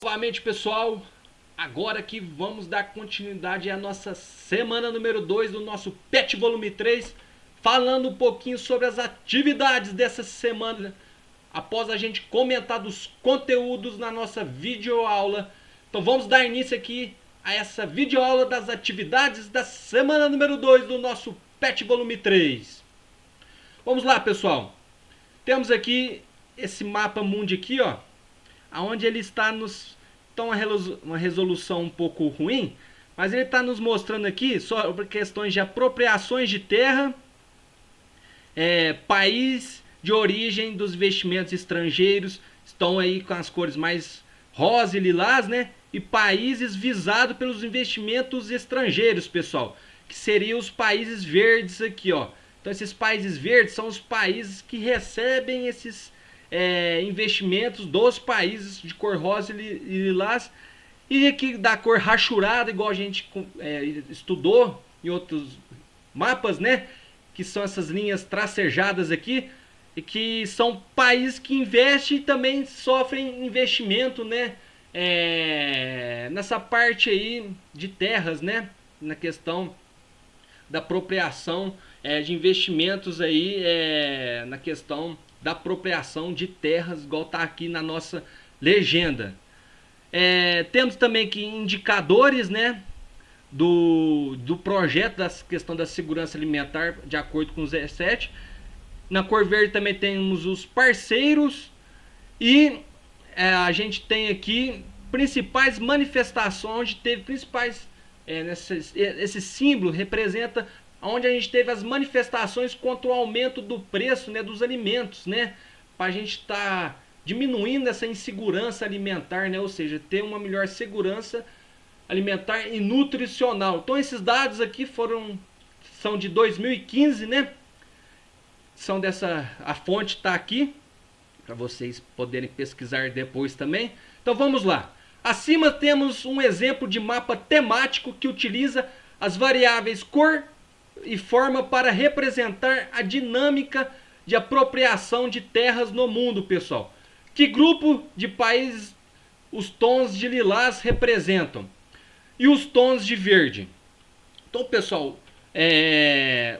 Novamente, pessoal, agora que vamos dar continuidade à nossa semana número 2 do nosso PET Volume 3, falando um pouquinho sobre as atividades dessa semana, após a gente comentar dos conteúdos na nossa videoaula. Então vamos dar início aqui a essa videoaula das atividades da semana número 2 do nosso PET Volume 3. Vamos lá, pessoal. Temos aqui esse mapa mundi aqui, ó, aonde ele está nos... Então uma resolução um pouco ruim, mas ele está nos mostrando aqui sobre questões de apropriações de terra, país de origem dos investimentos estrangeiros, estão aí com as cores mais rosa e lilás, né? E países visados pelos investimentos estrangeiros, pessoal, que seriam os países verdes aqui, ó. Então esses países verdes são os países que recebem esses investimentos dos países de cor rosa e lilás, e aqui da cor rachurada, igual a gente estudou em outros mapas, né? Que são essas linhas tracejadas aqui, e que são países que investem e também sofrem investimento, né? Nessa parte aí de terras, né? Na questão da apropriação de investimentos aí, na questão da apropriação de terras, igual está aqui na nossa legenda. Temos também aqui indicadores, né, do projeto da questão da segurança alimentar, de acordo com o 17. Na cor verde também temos os parceiros e a gente tem aqui principais manifestações, onde teve principais... esse símbolo representa onde a gente teve as manifestações contra o aumento do preço, né, dos alimentos, né, para a gente estar diminuindo essa insegurança alimentar, né, ou seja, ter uma melhor segurança alimentar e nutricional. Então esses dados aqui são de 2015, né, a fonte está aqui, para vocês poderem pesquisar depois também. Então vamos lá. Acima temos um exemplo de mapa temático que utiliza as variáveis cor e forma para representar a dinâmica de apropriação de terras no mundo, pessoal. Que grupo de países os tons de lilás representam? E os tons de verde? Então, pessoal,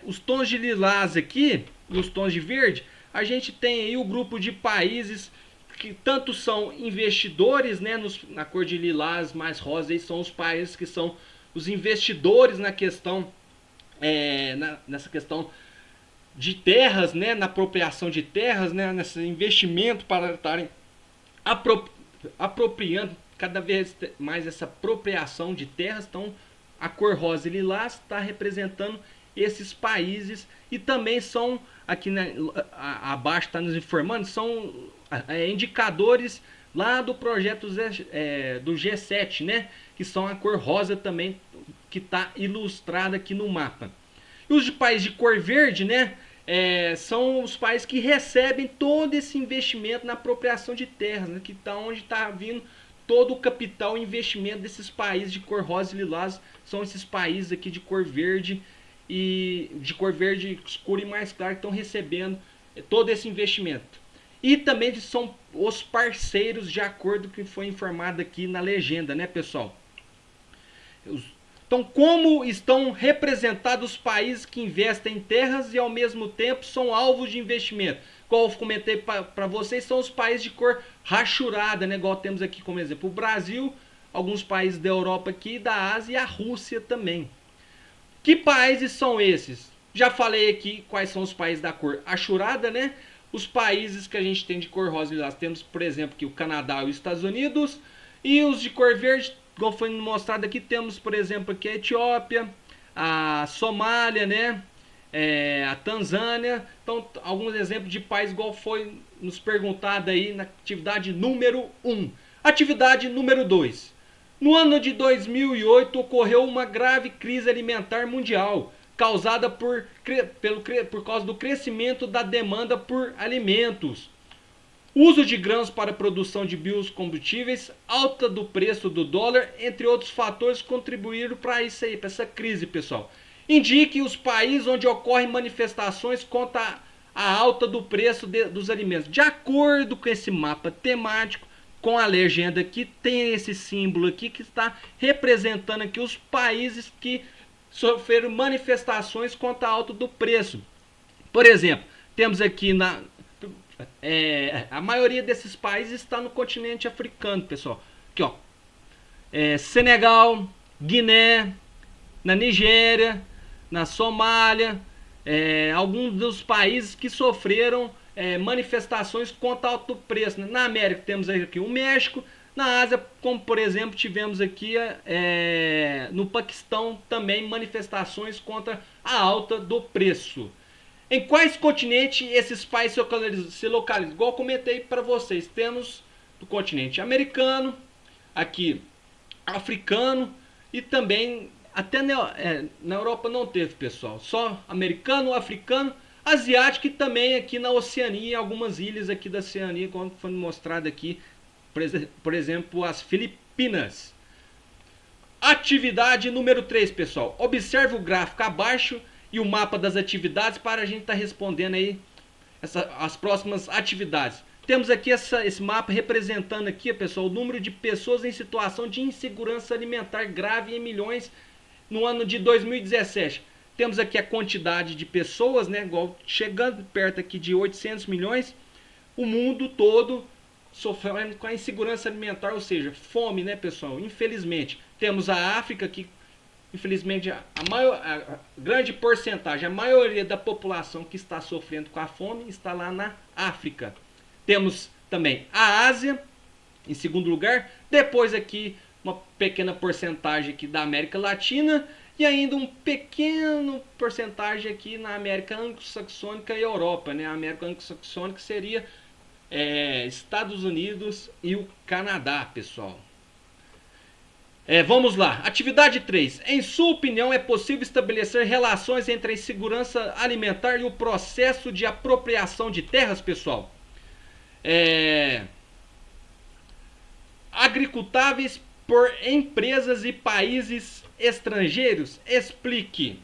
os tons de lilás aqui e os tons de verde, a gente tem aí o grupo de países que tanto são investidores, né, na cor de lilás mais rosa, aí são os países que são os investidores na questão, nessa questão de terras, né, na apropriação de terras, né, nesse investimento para estarem apropriando cada vez mais essa apropriação de terras. Então a cor rosa e lilás está representando esses países, e também são, aqui abaixo está nos informando, são indicadores lá do projeto do G7, né, que são a cor rosa também, que está ilustrada aqui no mapa. E os de países de cor verde, né, são os países que recebem todo esse investimento na apropriação de terras, né, que tá onde está vindo todo o capital e investimento desses países de cor rosa e lilás. São esses países aqui de cor verde e de cor verde escura e mais clara que estão recebendo todo esse investimento. E também são os parceiros, de acordo com o que foi informado aqui na legenda, né, pessoal? Então, como estão representados os países que investem em terras e ao mesmo tempo são alvos de investimento? Como eu comentei para vocês, são os países de cor rachurada, né? Igual temos aqui como exemplo o Brasil, alguns países da Europa aqui, da Ásia, e a Rússia também. Que países são esses? Já falei aqui quais são os países da cor rachurada, né? Os países que a gente tem de cor rosa e lilás, temos, por exemplo, aqui o Canadá e os Estados Unidos. E os de cor verde, como foi mostrado aqui, temos, por exemplo, aqui a Etiópia, a Somália, né? A Tanzânia. Então, alguns exemplos de países, igual foi nos perguntado aí na atividade número 1. Atividade número 2. No ano de 2008 ocorreu uma grave crise alimentar mundial, causada por causa do crescimento da demanda por alimentos, uso de grãos para a produção de biocombustíveis, alta do preço do dólar, entre outros fatores, contribuíram para isso aí, para essa crise, pessoal. Indique os países onde ocorrem manifestações contra a alta do preço dos alimentos. De acordo com esse mapa temático, com a legenda aqui, tem esse símbolo aqui que está representando aqui os países que sofreram manifestações contra a alta do preço. Por exemplo, temos aqui a maioria desses países está no continente africano, pessoal. Aqui, ó, Senegal, Guiné, na Nigéria, na Somália, alguns dos países que sofreram manifestações contra o alto preço. Na América temos aqui o México, na Ásia, como por exemplo tivemos aqui no Paquistão também manifestações contra a alta do preço. Em quais continentes esses países se localizam? Igual eu comentei para vocês, temos do continente americano, aqui africano e também até na Europa não teve, pessoal, só americano, africano, asiático e também aqui na Oceania, algumas ilhas aqui da Oceania, como foi mostrado aqui, por exemplo, as Filipinas. Atividade número 3, pessoal. Observe o gráfico abaixo e o mapa das atividades para a gente estar respondendo aí as próximas atividades. Temos aqui esse mapa representando aqui, pessoal, o número de pessoas em situação de insegurança alimentar grave em milhões no ano de 2017. Temos aqui a quantidade de pessoas, né, chegando perto aqui de 800 milhões, o mundo todo sofrendo com a insegurança alimentar, ou seja, fome, né, pessoal? Infelizmente. Temos a África que, infelizmente, a grande porcentagem, a maioria da população que está sofrendo com a fome está lá na África. Temos também a Ásia, em segundo lugar. Depois aqui, uma pequena porcentagem aqui da América Latina. E ainda um pequeno porcentagem aqui na América Anglo-Saxônica e Europa. Né? A América Anglo-Saxônica seria Estados Unidos e o Canadá, pessoal. Vamos lá. Atividade 3. Em sua opinião, é possível estabelecer relações entre a insegurança alimentar e o processo de apropriação de terras, pessoal? Agricultáveis por empresas e países estrangeiros? Explique.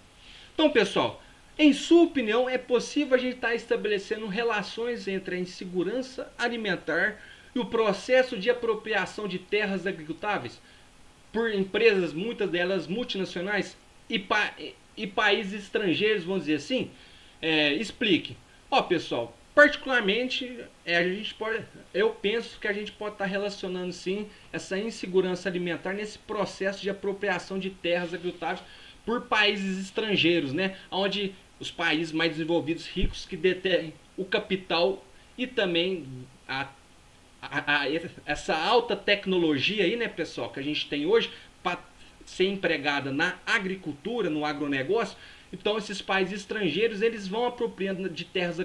Então, pessoal, em sua opinião, é possível a gente estar estabelecendo relações entre a insegurança alimentar e o processo de apropriação de terras agricultáveis por empresas, muitas delas multinacionais e países estrangeiros, vamos dizer assim? Explique. Pessoal, particularmente, eu penso que a gente pode estar relacionando sim essa insegurança alimentar nesse processo de apropriação de terras agricultáveis por países estrangeiros, né? Onde os países mais desenvolvidos, ricos, que detêm o capital e também essa alta tecnologia aí, né, pessoal, que a gente tem hoje para ser empregada na agricultura, no agronegócio. Então esses países estrangeiros, eles vão apropriando de terras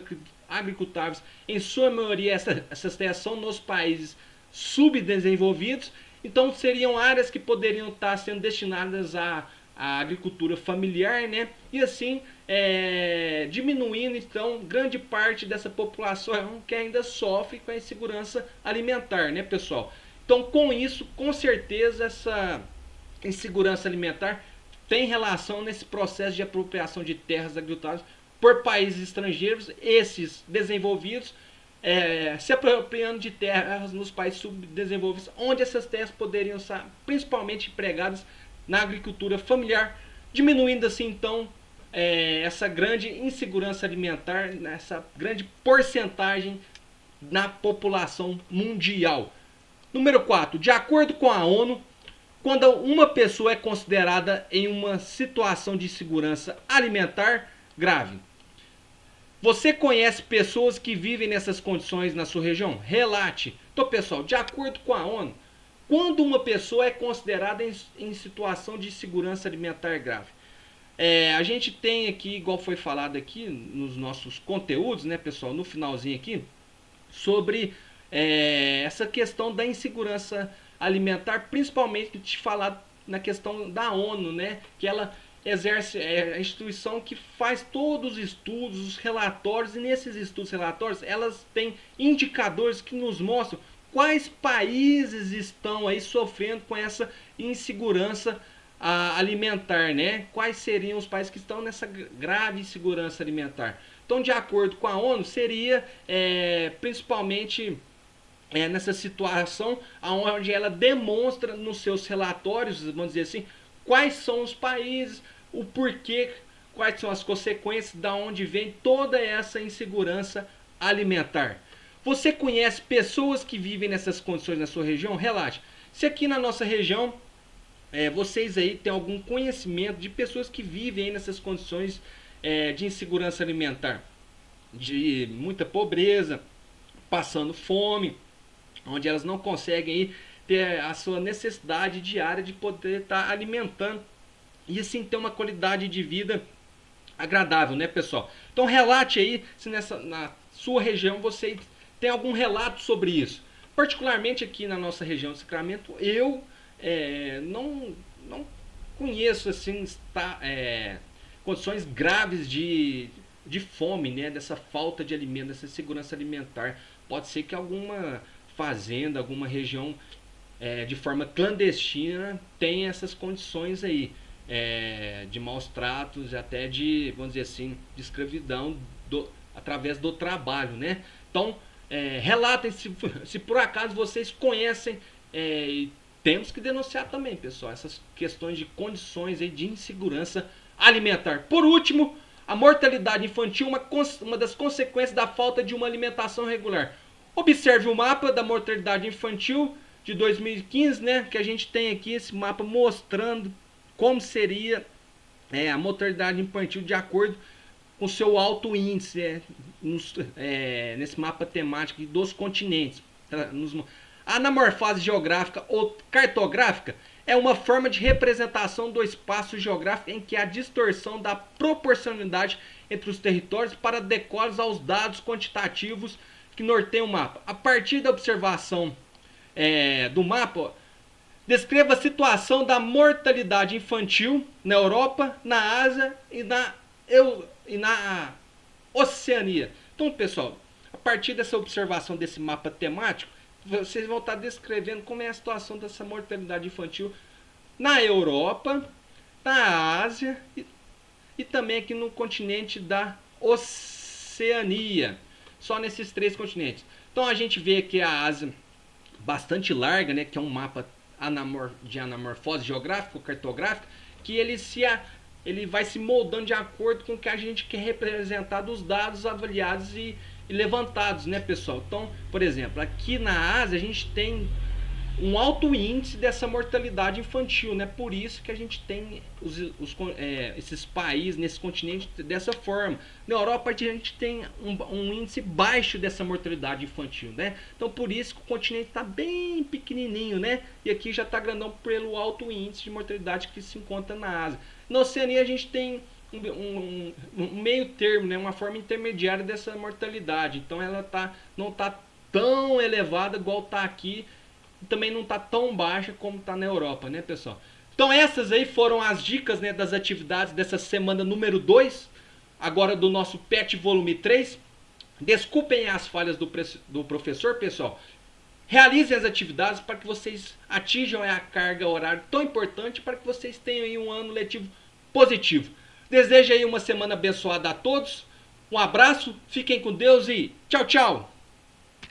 agricultáveis. Em sua maioria, essas terras são nos países subdesenvolvidos. Então seriam áreas que poderiam estar sendo destinadas à agricultura familiar, né? E assim diminuindo então grande parte dessa população que ainda sofre com a insegurança alimentar, né, pessoal? Então com isso, com certeza, essa insegurança alimentar tem relação nesse processo de apropriação de terras agricultáveis por países estrangeiros, esses desenvolvidos, se apropriando de terras nos países subdesenvolvidos, onde essas terras poderiam ser principalmente empregadas na agricultura familiar, diminuindo assim então essa grande insegurança alimentar, essa grande porcentagem na população mundial. Número 4. De acordo com a ONU, quando uma pessoa é considerada em uma situação de insegurança alimentar grave. Você conhece pessoas que vivem nessas condições na sua região? Relate. Então, pessoal, de acordo com a ONU, quando uma pessoa é considerada em situação de insegurança alimentar grave, a gente tem aqui, igual foi falado aqui nos nossos conteúdos, né, pessoal, no finalzinho aqui, sobre essa questão da insegurança alimentar, principalmente te falar na questão da ONU, né, que ela exerce, a instituição que faz todos os estudos, os relatórios, e nesses estudos e relatórios elas têm indicadores que nos mostram quais países estão aí sofrendo com essa insegurança alimentar, né? Quais seriam os países que estão nessa grave insegurança alimentar? Então, de acordo com a ONU, seria principalmente nessa situação onde ela demonstra nos seus relatórios, vamos dizer assim, quais são os países, o porquê, quais são as consequências, da onde vem toda essa insegurança alimentar. Você conhece pessoas que vivem nessas condições na sua região? Relaxa. Se aqui na nossa região vocês aí têm algum conhecimento de pessoas que vivem aí nessas condições de insegurança alimentar, de muita pobreza, passando fome, onde elas não conseguem aí ter a sua necessidade diária de poder estar alimentando e assim ter uma qualidade de vida agradável, né, pessoal? Então relate aí se na sua região você tem algum relato sobre isso. Particularmente aqui na nossa região de Sacramento, eu não conheço assim condições graves de fome, né, dessa falta de alimento, dessa segurança alimentar. Pode ser que alguma fazenda, alguma região de forma clandestina tenha essas condições aí, de maus tratos, até de, vamos dizer assim, de escravidão através do trabalho, né? Então, relatem se por acaso vocês conhecem, temos que denunciar também, pessoal, essas questões de condições aí de insegurança alimentar. Por último, a mortalidade infantil, uma das consequências da falta de uma alimentação regular. Observe o mapa da mortalidade infantil de 2015, né? Que a gente tem aqui esse mapa mostrando como seria a mortalidade infantil de acordo com o seu alto índice nesse mapa temático dos continentes. A anamorfose geográfica ou cartográfica é uma forma de representação do espaço geográfico em que há distorção da proporcionalidade entre os territórios para adequá-los aos dados quantitativos que norteiam o mapa. A partir da observação do mapa, descreva a situação da mortalidade infantil na Europa, na Ásia e na Oceania. Então, pessoal, a partir dessa observação desse mapa temático, vocês vão estar descrevendo como é a situação dessa mortalidade infantil na Europa, na Ásia e também aqui no continente da Oceania. Só nesses 3 continentes. Então a gente vê que a Ásia bastante larga, né, que é um mapa de anamorfose geográfica ou cartográfica, que ele vai se moldando de acordo com o que a gente quer representar dos dados avaliados e levantados, né, pessoal? Então, por exemplo, aqui na Ásia a gente tem um alto índice dessa mortalidade infantil, né? Por isso que a gente tem esses países nesse continente dessa forma. Na Europa a gente tem um índice baixo dessa mortalidade infantil, né? Então por isso que o continente está bem pequenininho, né? E aqui já está grandão pelo alto índice de mortalidade que se encontra na Ásia. Na Oceania a gente tem um meio termo, né? Uma forma intermediária dessa mortalidade. Então ela não está tão elevada igual está aqui, também não está tão baixa como está na Europa, né, pessoal? Então essas aí foram as dicas, né, das atividades dessa semana número 2, agora do nosso PET volume 3. Desculpem as falhas do professor, pessoal. Realizem as atividades para que vocês atinjam a carga horária tão importante para que vocês tenham aí um ano letivo positivo. Desejo aí uma semana abençoada a todos. Um abraço, fiquem com Deus e tchau, tchau!